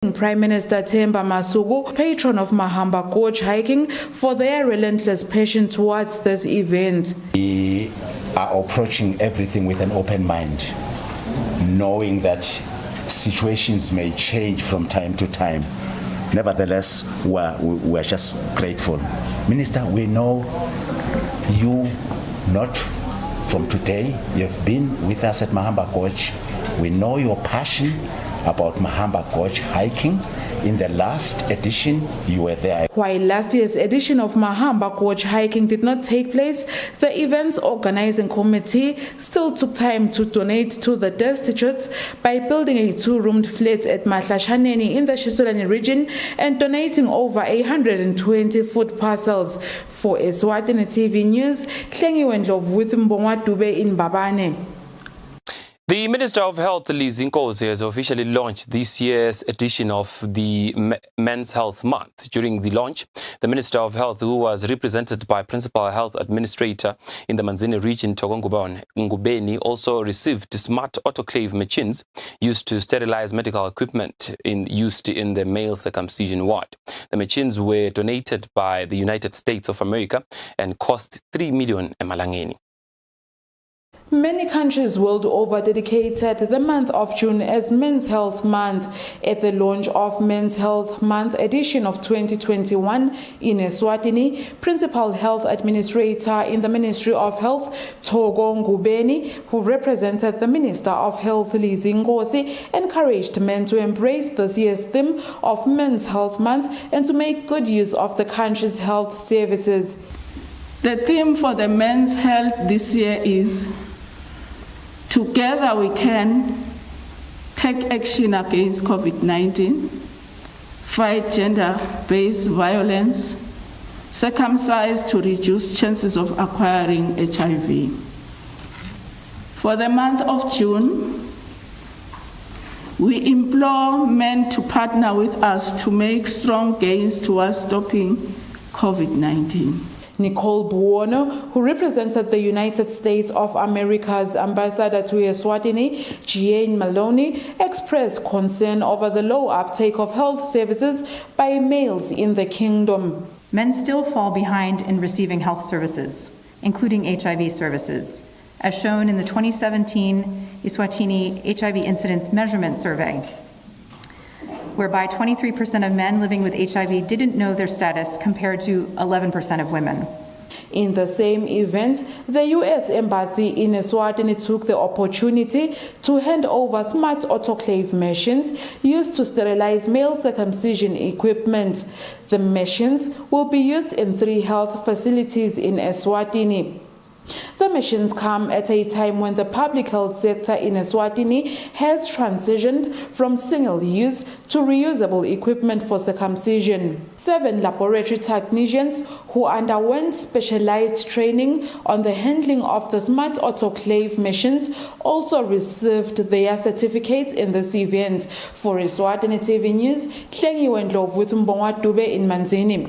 Prime Minister Themba Masuku, patron of Mahamba Gorge hiking, for their relentless passion towards this event. We are approaching everything with an open mind, knowing that situations may change from time to time. Nevertheless, we're just grateful. Minister, we know you not from today. You've been with us at Mahamba Gorge. We know your passion about Mahamba Gorge hiking. In the last edition, you were there. While last year's edition of Mahamba Gorge hiking did not take place, the event's organizing committee still took time to donate to the destitute by building a 2-roomed flat at Mahlashaneni in the Eswatini region and donating over 120 food parcels. For Eswatini TV News, Hlengi Wendlov with Mbongwa Dube in Babane. The Minister of Health, Zinkosi, has officially launched this year's edition of the Men's Health Month. During the launch, the Minister of Health, who was represented by Principal Health Administrator in the Manzini region, Ngubeni, also received smart autoclave machines used to sterilize medical equipment used in the male circumcision ward. The machines were donated by the United States of America and cost 3 million emalangeni. Many countries world over dedicated the month of June as Men's Health Month. At the launch of Men's Health Month edition of 2021 in Eswatini, Principal Health Administrator in the Ministry of Health, Togo Ngubeni, who represented the Minister of Health, Zinkosi, encouraged men to embrace this year's theme of Men's Health Month and to make good use of the country's health services. The theme for the Men's Health this year is "Together we can take action against COVID-19, fight gender-based violence, circumcise to reduce chances of acquiring HIV." For the month of June, we implore men to partner with us to make strong gains towards stopping COVID-19. Nicole Buono, who represented the United States of America's ambassador to Eswatini, Jane Maloney, expressed concern over the low uptake of health services by males in the kingdom. Men still fall behind in receiving health services, including HIV services, as shown in the 2017 Eswatini HIV Incidence Measurement Survey, whereby 23% of men living with HIV didn't know their status compared to 11% of women. In the same event, the U.S. Embassy in Eswatini took the opportunity to hand over smart autoclave machines used to sterilize male circumcision equipment. The machines will be used in 3 health facilities in Eswatini. The machines come at a time when the public health sector in Eswatini has transitioned from single-use to reusable equipment for circumcision. 7 laboratory technicians who underwent specialized training on the handling of the smart autoclave machines also received their certificates in this event. For Eswatini TV News, Hlengi Wendlov with Mbongwa Dube in Manzini.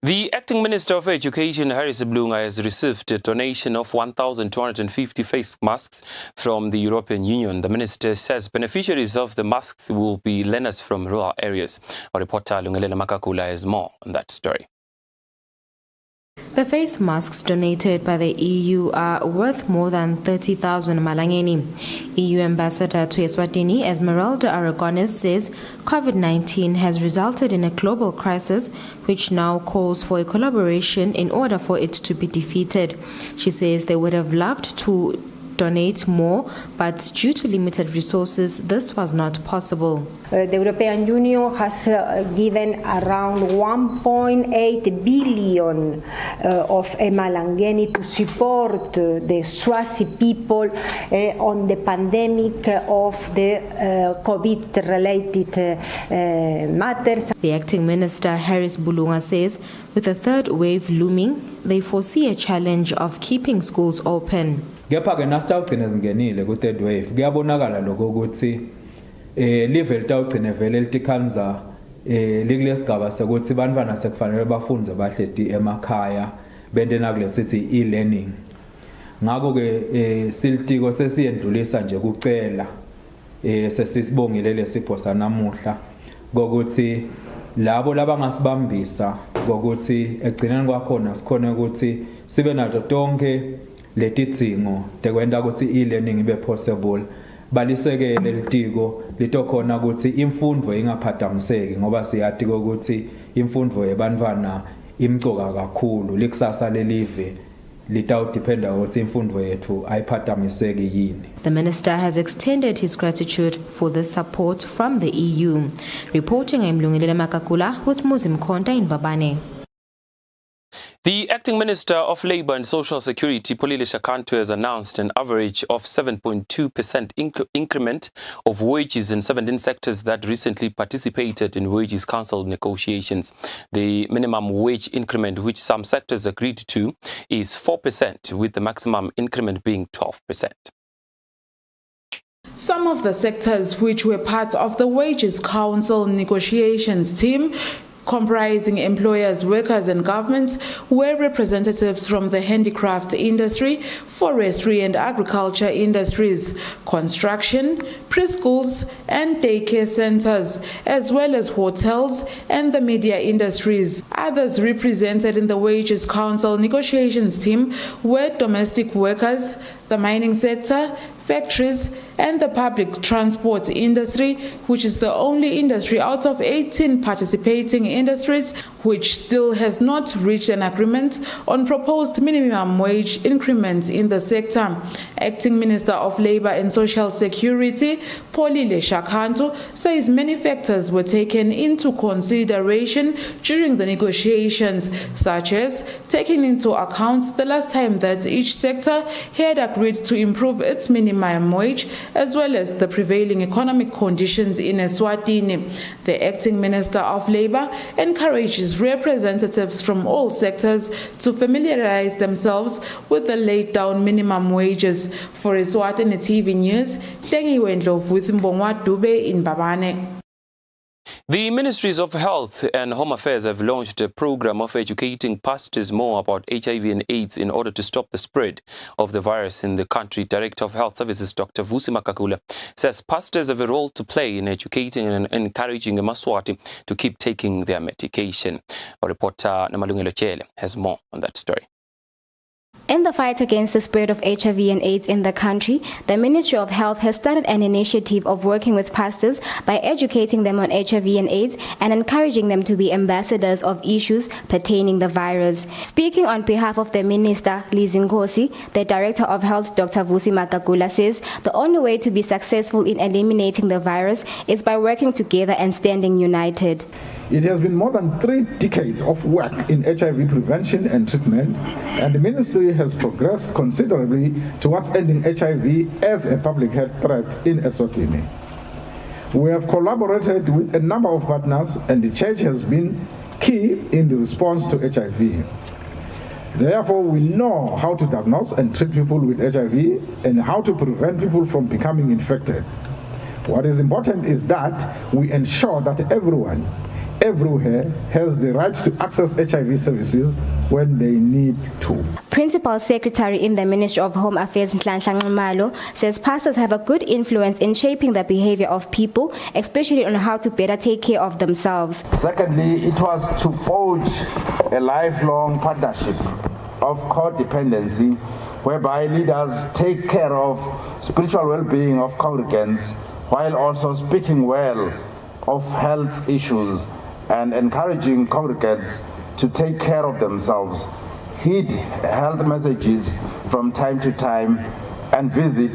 The Acting Minister of Education, Harris Blunga, has received a donation of 1,250 face masks from the European Union. The minister says beneficiaries of the masks will be learners from rural areas. Our reporter Lungelela Makakula has more on that story. The face masks donated by the EU are worth more than 30,000 malangeni. EU Ambassador to Eswatini, Esmeralda Aragones, says COVID-19 has resulted in a global crisis which now calls for a collaboration in order for it to be defeated. She says they would have loved to donate more, but due to limited resources, this was not possible. The European Union has given around 1.8 billion of malangeni to support the Swazi people on the pandemic of the COVID-related matters. The acting minister, Harris Bulunga, says with the 3rd wave looming, they foresee a challenge of keeping schools open. Kepha-ke nasitawugcina zingenile ku-3rd wave kuyabonakala lokho ukuthi live litawugcina vele litikhanza likule sigaba sokuthi bantwana sekufanele bafunde bahledi emakhaya bente nakule sithi e-learning. Ngakho-ke silitiko sesiyendlulisa nje kucela sesibongile lesipho sanamuhla ngokuthi labo labangasibambisa ngokuthi egcineni kwakhona sikhona ukuthi sibe nazo tonke letidzingo tekwenta ukuthi e-learning ibe possible balisekele litiko litokhona ukuthi imfundo ingaphazamiseki ngoba siyathi ukuthi imfundo yebantwana imcoka kakhulu likusasa lelive litawudependa ukuthi imfundo yethu ayiphazamiseki yini. The minister has extended his gratitude for the support from the EU. Reporting, I'm Lungile Makakula with Muzim Konta in Babane. The Acting Minister of Labour and Social Security, Polile Shakantu, has announced an average of 7.2% increment of wages in 17 sectors that recently participated in wages council negotiations. The minimum wage increment, which some sectors agreed to, is 4%, with the maximum increment being 12%. Some of the sectors which were part of the Wages Council negotiations team, comprising employers, workers and governments, were representatives from the handicraft industry, forestry and agriculture industries, construction, preschools and daycare centers, as well as hotels and the media industries. Others represented in the Wages Council negotiations team were domestic workers, the mining sector, factories and the public transport industry, which is the only industry out of 18 participating industries which still has not reached an agreement on proposed minimum wage increments in the sector. Acting Minister of Labour and Social Security, Polile Shakantu, says many factors were taken into consideration during the negotiations, such as taking into account the last time that each sector had agreed to improve its minimum wage, as well as the prevailing economic conditions in Eswatini. The Acting Minister of Labour encourages representatives from all sectors to familiarize themselves with the laid down minimum wages. For Eswatini TV News, Hlengiwe Ndlovu with Mbongwa Dube in Babane. The Ministries of Health and Home Affairs have launched a program of educating pastors more about HIV and AIDS in order to stop the spread of the virus in the country. Director of Health Services, Dr. Vusi Makakula, says pastors have a role to play in educating and encouraging Maswati to keep taking their medication. Our reporter Namalungelo Chele has more on that story. In the fight against the spread of HIV and AIDS in the country, the Ministry of Health has started an initiative of working with pastors by educating them on HIV and AIDS and encouraging them to be ambassadors of issues pertaining the virus. Speaking on behalf of the Minister, Lizinkosi, the Director of Health, Dr. Vusi Makakula, says the only way to be successful in eliminating the virus is by working together and standing united. It has been more than 3 decades of work in HIV prevention and treatment, and the ministry has progressed considerably towards ending HIV as a public health threat in Eswatini. We have collaborated with a number of partners, and the church has been key in the response to HIV. Therefore, we know how to diagnose and treat people with HIV and how to prevent people from becoming infected. What is important is that we ensure that everyone, everywhere, has the right to access HIV services when they need to. Principal Secretary in the Ministry of Home Affairs, Nhlanhla Nxumalo, says pastors have a good influence in shaping the behavior of people, especially on how to better take care of themselves. Secondly, it was to forge a lifelong partnership of codependency, whereby leaders take care of spiritual well-being of congregants while also speaking well of health issues and encouraging congregants to take care of themselves, heed health messages from time to time, and visit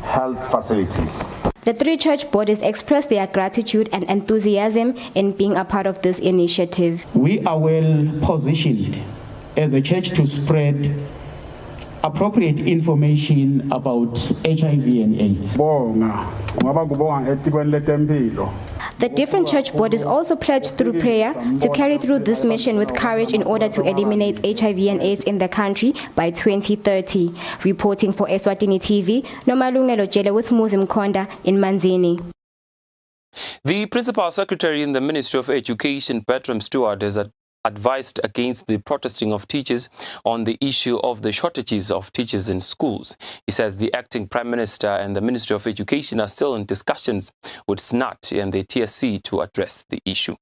health facilities. The 3 church bodies expressed their gratitude and enthusiasm in being a part of this initiative. We are well positioned as a church to spread appropriate information about HIV and AIDS. The different church bodies also pledged through prayer to carry through this mission with courage in order to eliminate HIV and AIDS in the country by 2030. Reporting for Eswatini TV, Nomalungelo Jele with Muzim Konda in Manzini. The Principal Secretary in the Ministry of Education, Bertram Stewart, has advised against the protesting of teachers on the issue of the shortages of teachers in schools. He says the acting Prime Minister and the Ministry of Education are still in discussions with SNAT and the TSC to address the issue.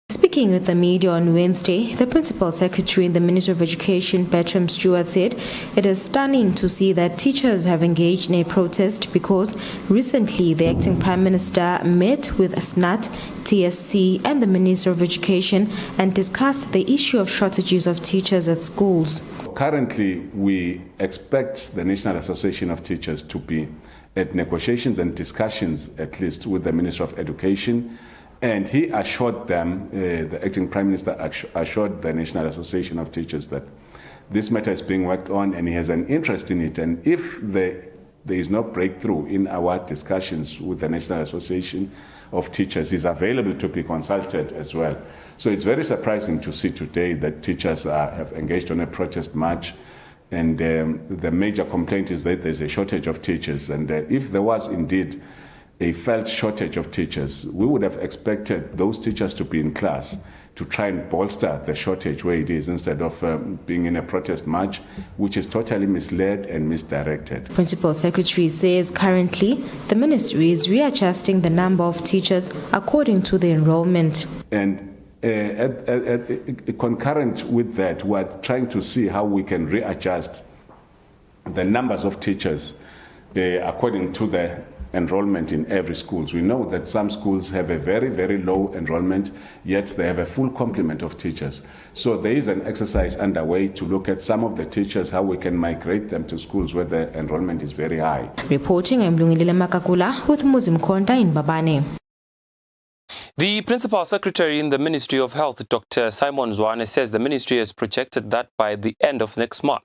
Speaking with the media on Wednesday, the Principal Secretary in the Ministry of Education, Bertram Stewart, said it is stunning to see that teachers have engaged in a protest because recently the acting Prime Minister met with SNAT, TSC and the Minister of Education and discussed the issue of shortages of teachers at schools. Currently, we expect the National Association of Teachers to be at negotiations and discussions, at least with the Minister of Education. And he assured them, the acting Prime Minister assured the National Association of Teachers that this matter is being worked on and he has an interest in it. And if there is no breakthrough in our discussions with the National Association of Teachers, he's available to be consulted as well. So it's very surprising to see today that teachers have engaged on a protest march. And the major complaint is that there's a shortage of teachers. And if there was indeed a felt shortage of teachers, we would have expected those teachers to be in class to try and bolster the shortage where it is instead of being in a protest march, which is totally misled and misdirected. Principal Secretary says currently the ministry is readjusting the number of teachers according to the enrollment. And concurrent with that, we're trying to see how we can readjust the numbers of teachers according to the enrollment in every school. We know that some schools have a very, very low enrollment, yet they have a full complement of teachers. So there is an exercise underway to look at some of the teachers, how we can migrate them to schools where the enrollment is very high. Reporting, I'm Lungilile Makakula with Muzim Konta in Babane. The Principal Secretary in the Ministry of Health, Dr. Simon Zwane, says the ministry has projected that by the end of next month,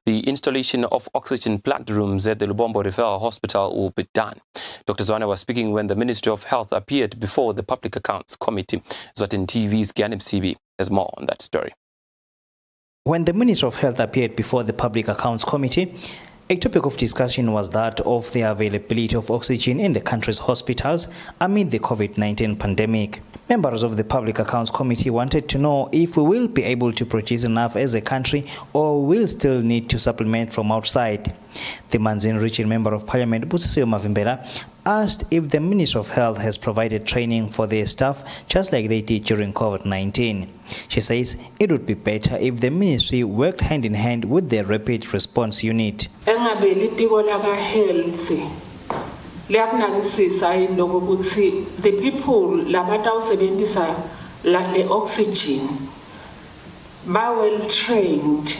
the installation of oxygen plant rooms at the Lubombo Referral Hospital will be done. Dr. Zwane was speaking when the Ministry of Health appeared before the Public Accounts Committee. Eswatini TV's Gyanim CB has more on that story. When the Ministry of Health appeared before the Public Accounts Committee, a topic of discussion was that of the availability of oxygen in the country's hospitals amid the COVID-19 pandemic. Members of the Public Accounts Committee wanted to know if we will be able to produce enough as a country or will still need to supplement from outside. The Manzini Region Member of Parliament, Busisio Mavimbela, asked if the Ministry of Health has provided training for their staff just like they did during COVID-19. She says it would be better if the ministry worked hand in hand with the Rapid Response Unit. The people labatawusebenzisa le oxygen ba well trained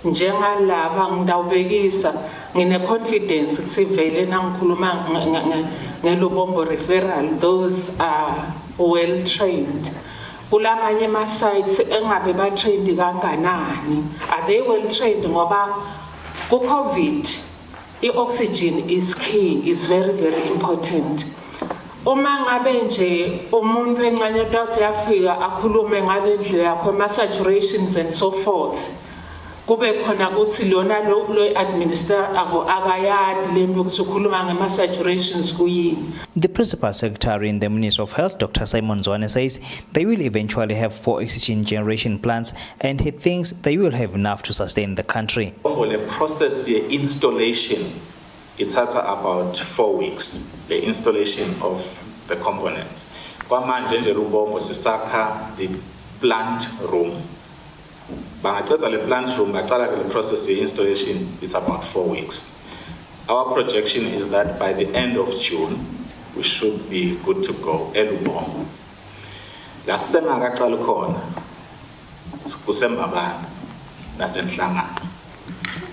njengalaba ngidawubekisa ngine confidence sivele nangikhuluma ngeLubombo referral, those are well trained. Kulamanye ama sites engabe ba trained kanganani, are they well trained ngoba ku COVID oxygen is key, is very, very important. Uma ngabe nje umuntu encane ukuthi yafika akhulume ngale ndlela yakho ama-saturations and so forth, kube khona ukuthi lona lo administer akayadi lembe ukuthi ukhuluma ngama-saturations kuyini. The Principal Secretary in the Ministry of Health, Dr. Simon Zwane, says they will eventually have 4 oxygen generation plants and he thinks they will have enough to sustain the country. The process, the installation, it takes about 4 weeks, the installation of the components. The plant room. The plant room, the process, the installation, it's about 4 weeks. Our projection is that by the end of June, we should be good to go. Elubombo. That's the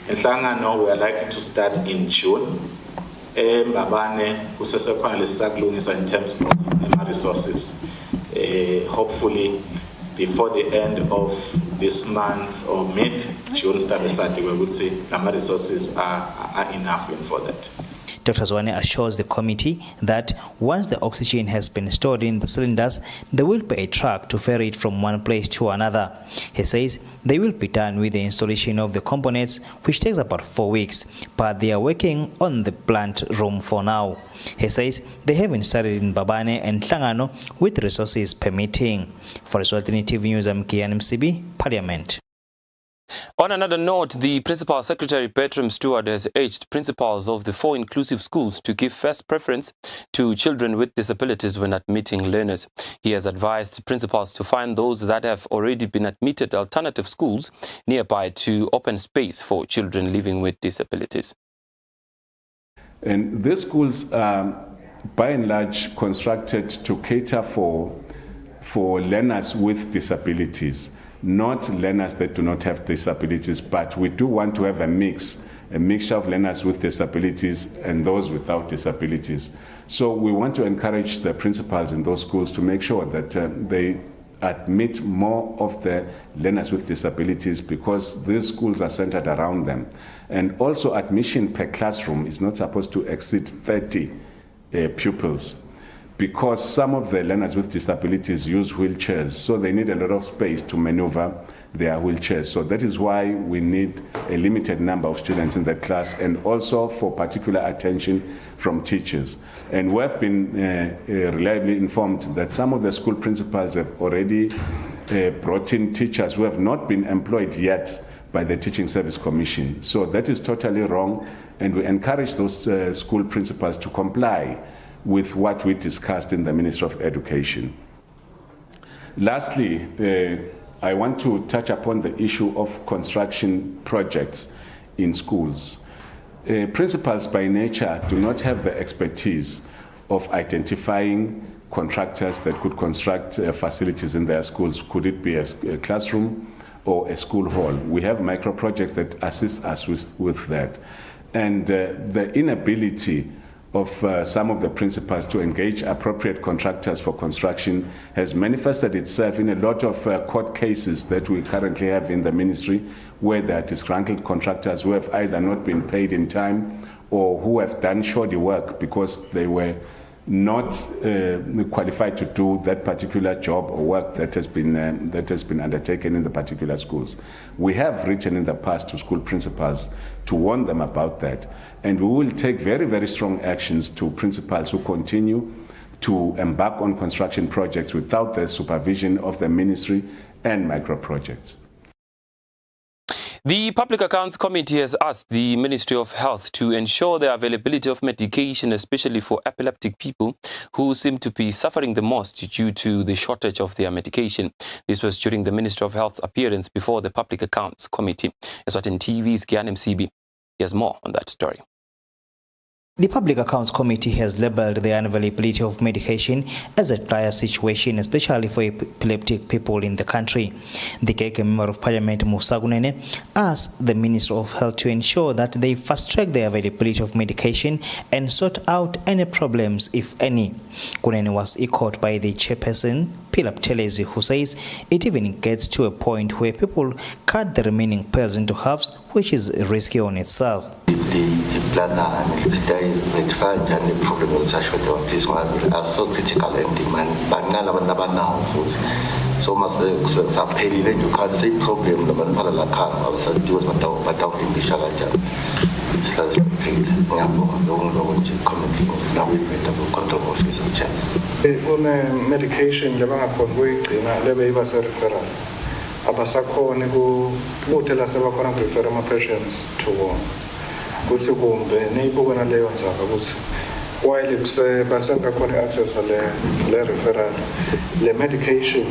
Enhlangano, we are likely to start in June. Mbabane, in terms of resources. Hopefully, before the end of this month or mid-June, we would say our resources are enough for that. Dr. Zwane assures the committee that once the oxygen has been stored in the cylinders, there will be a truck to ferry it from one place to another. He says they will be done with the installation of the components, which takes about 4 weeks, but they are working on the plant room for now. He says they haven't started in Babane and Tlangano with resources permitting. For Eswatini TV News, I'm Kian MCB, Parliament. On another note, the Principal Secretary Bertram Stewart has urged principals of the 4 inclusive schools to give first preference to children with disabilities when admitting learners. He has advised principals to find those that have already been admitted alternative schools nearby to open space for children living with disabilities. And these schools are by and large constructed to cater for learners with disabilities, not learners that do not have disabilities, but we do want to have a mixture of learners with disabilities and those without disabilities. So we want to encourage the principals in those schools to make sure that they admit more of the learners with disabilities, because these schools are centered around them. And also admission per classroom is not supposed to exceed 30 pupils, because some of the learners with disabilities use wheelchairs, so they need a lot of space to maneuver their wheelchairs. So that is why we need a limited number of students in that class, and also for particular attention from teachers. And we have been reliably informed that some of the school principals have already brought in teachers who have not been employed yet by the Teaching Service Commission. So that is totally wrong, and we encourage those school principals to comply with what we discussed in the Ministry of Education. Lastly, I want to touch upon the issue of construction projects in schools. Principals by nature do not have the expertise of identifying contractors that could construct facilities in their schools. Could it be a classroom or a school hall? We have micro projects that assist us with that. And the inability of some of the principals to engage appropriate contractors for construction has manifested itself in a lot of court cases that we currently have in the ministry, where there are disgruntled contractors who have either not been paid in time or who have done shoddy work because they were not qualified to do that particular job or work that has been undertaken in the particular schools. We have written in the past to school principals to warn them about that, and we will take very, very strong actions to principals who continue to embark on construction projects without the supervision of the ministry and micro projects. The Public Accounts Committee has asked the Ministry of Health to ensure the availability of medication, especially for epileptic people who seem to be suffering the most due to the shortage of their medication. This was during the Ministry of Health's appearance before the Public Accounts Committee. Eswatini TV's Kian MCB. Here's more on that story. The Public Accounts Committee has labelled the unavailability of medication as a dire situation, especially for epileptic people in the country. The KK Member of Parliament, Musagunene, asked the Minister of Health to ensure that they fast-track the availability of medication and sort out any problems, if any. Kunene was echoed by the chairperson, Pilap Telezi, who says it even gets to a point where people cut the remaining pills into halves, which is risky on itself. Problems are so critical and demand, but none of them are now. So much you can't say problem, the Manpala I was a Dios Matau in the Shalaja. It's less paid. Now we made a control office of check. Medication, Levanga Convoy, Leve was a referral. Abasako Nego, tell us about refer my patients to kutsi kumbe neyibukana leyo ndzaba ukuthi while basenga khona access le referral le medication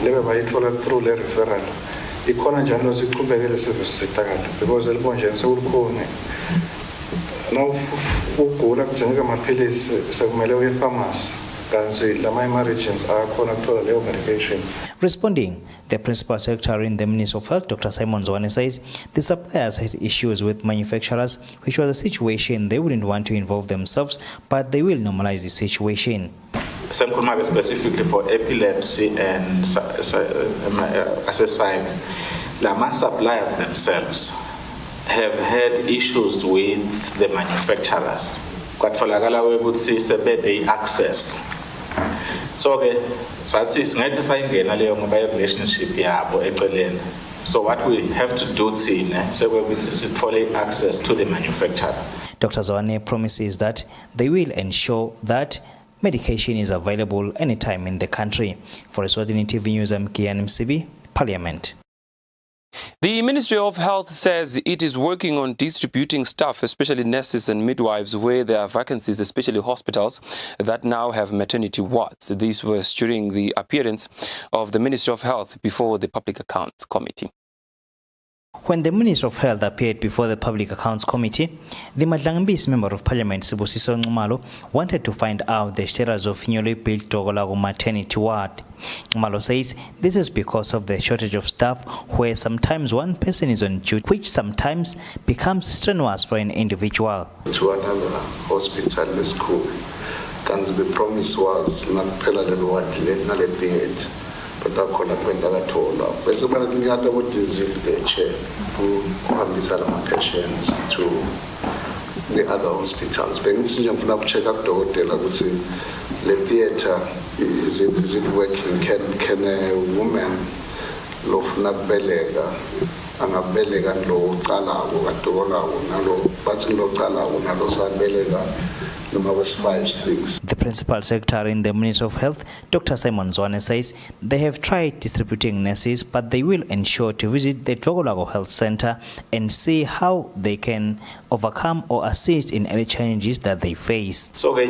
lebe bayithola through le referral ikhona njalo siqhubekele service sector because elibonje sekulikhona now ugula kudzingeka amaphilisi sekumele uye pharmacy. Responding, the Principal Secretary in the Ministry of Health, Dr. Simon Zwane, says the suppliers had issues with manufacturers, which was a situation they wouldn't want to involve themselves, but they will normalize the situation. Specifically for epilepsy and SSI, Lama suppliers themselves have had issues with the manufacturers. kwatholakala ukuthi sebede access. So ke sathi singeke sayingena leyo ngoba relationship yabo eceleni. So what we have to do thina sekuthi sithole access to the manufacturer. Dr. Zwane promises that they will ensure that medication is available anytime in the country. For Eswatini TV News, I'm Kian Msibi, Parliament. The Ministry of Health says it is working on distributing staff, especially nurses and midwives, where there are vacancies, especially hospitals that now have maternity wards. This was during the appearance of the Ministry of Health before the Public Accounts Committee. When the Minister of Health appeared before the Public Accounts Committee, the Madlangambisi Member of Parliament, Sibusiso Nxumalo, wanted to find out the status of newly built Togolago maternity ward. Nxumalo says this is because of the shortage of staff, where sometimes one person is on duty, which sometimes becomes strenuous for an individual. To another hospital school, and the promise was not but akhona kwenda kathola bese bana linyata wo diesel chair kuhambisa lama patients to the other hospitals. Bengithi nje ngifuna check up dokotela ukuthi le theater is it working, can a woman lofuna kubeleka angabeleka lo uqalako kadokotela nalo bathi lo uqalako nalo sabeleka. The Principal Secretary in the Ministry of Health, Dr. Simon Zwane, says they have tried distributing nurses, but they will ensure to visit the Togolago Health Center and see how they can overcome or assist in any challenges that they face. So I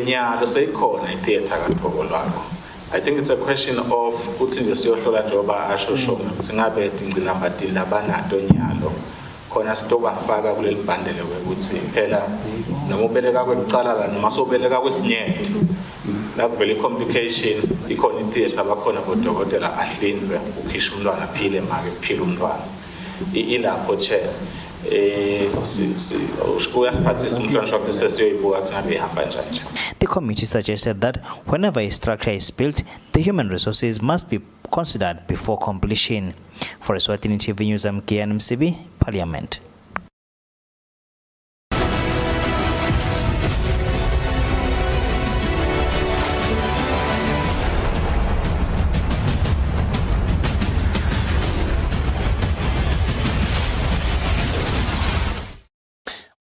think it's a question of putting the social khona sitobafaka kuleli bhandle ukuthi phela noma ubeleka kwekuqala la noma sobeleka kwesinyende la vele complication ikhona itheater abakhona bodokotela ahlinzwe ukhishwa umntwana aphile make kuphila umntwana ilapho chair The committee suggested that whenever a structure is built, the human resources must be considered before completion. For Eswatini TV News, I'm Kian Msibi, Parliament.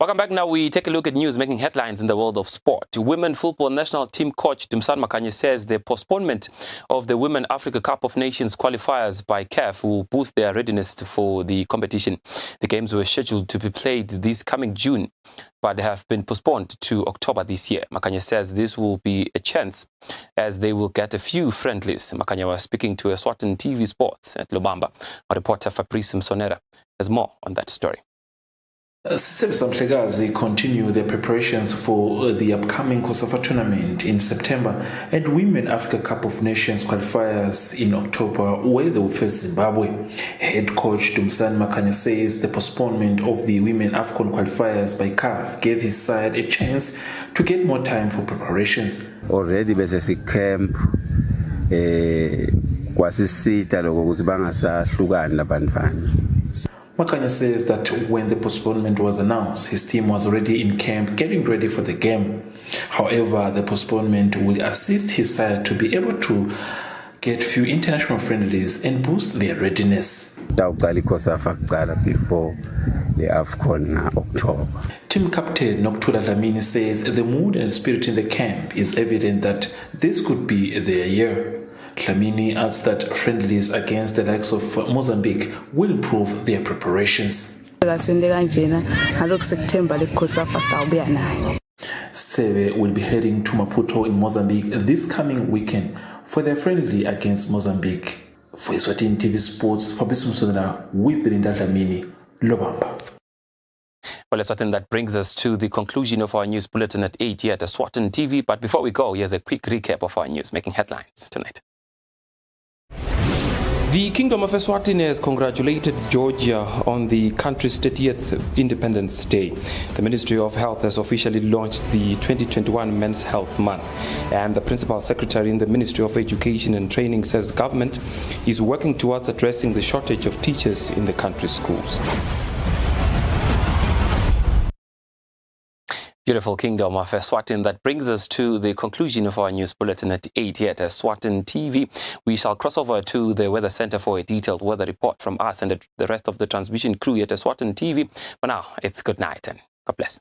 Welcome back. Now we take a look at news making headlines in the world of sport. Women football national team coach Dumisani Makhanye says the postponement of the Women Africa Cup of Nations qualifiers by CAF will boost their readiness for the competition. The games were scheduled to be played this coming June, but have been postponed to October this year. Makhanye says this will be a chance as they will get a few friendlies. Makhanye was speaking to Eswatini TV Sports at Lubamba. Our reporter Fabrice Msonera has more on that story. They continue their preparations for the upcoming COSAFA tournament in September and Women Africa Cup of Nations qualifiers in October, where they will face Zimbabwe. Head coach Dumisani Makhanye says the postponement of the Women AFCON qualifiers by CAF gave his side a chance to get more time for preparations. Already bese camp kwasisita lokho ukuthi bangasahlukani labantwana. Makhanye says that when the postponement was announced, his team was already in camp getting ready for the game. However, the postponement will assist his side to be able to get few international friendlies and boost their readiness. Before the AFCON in October. Team captain Nokuthula Dlamini says the mood and spirit in the camp is evident that this could be their year. Dlamini adds that friendlies against the likes of Mozambique will improve their preparations. Stsebe will be heading to Maputo in Mozambique this coming weekend for their friendly against Mozambique. For Eswatini TV Sports, Fabrice Msonera with Belinda Dlamini, Lubamba. Well, Eswatini, that brings us to the conclusion of our news bulletin at 8 here at Eswatini TV. But before we go, here's a quick recap of our news making headlines tonight. The Kingdom of Eswatini has congratulated Georgia on the country's 30th Independence Day. The Ministry of Health has officially launched the 2021 Men's Health Month. And the Principal Secretary in the Ministry of Education and Training says government is working towards addressing the shortage of teachers in the country's schools. Beautiful kingdom of Eswatini. That brings us to the conclusion of our news bulletin at 8 here at Eswatini TV. We shall cross over to the Weather Center for a detailed weather report from us and the rest of the transmission crew here at Eswatini TV. For now, it's good night and God bless.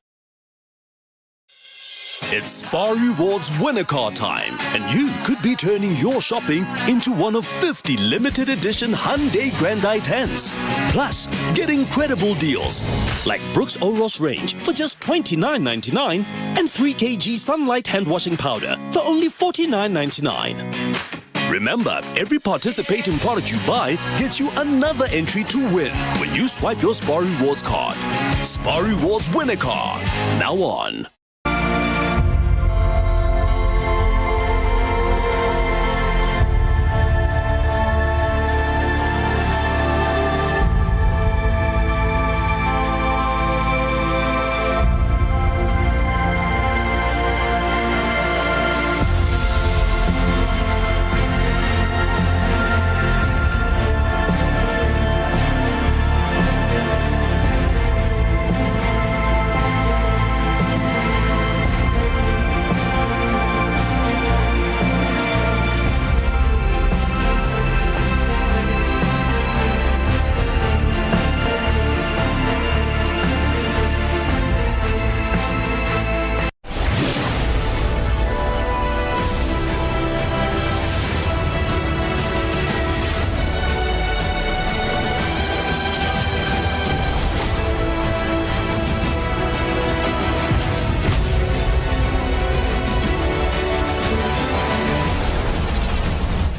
It's Spar Rewards winner car time, and you could be turning your shopping into one of 50 limited edition Hyundai Grand i10s. Plus, get incredible deals like Brooks Oros range for just $29.99 and 3 kg Sunlight hand washing powder for only $49.99. Remember, every participating product you buy gets you another entry to win when you swipe your Spar Rewards card. Spar Rewards winner card, now on.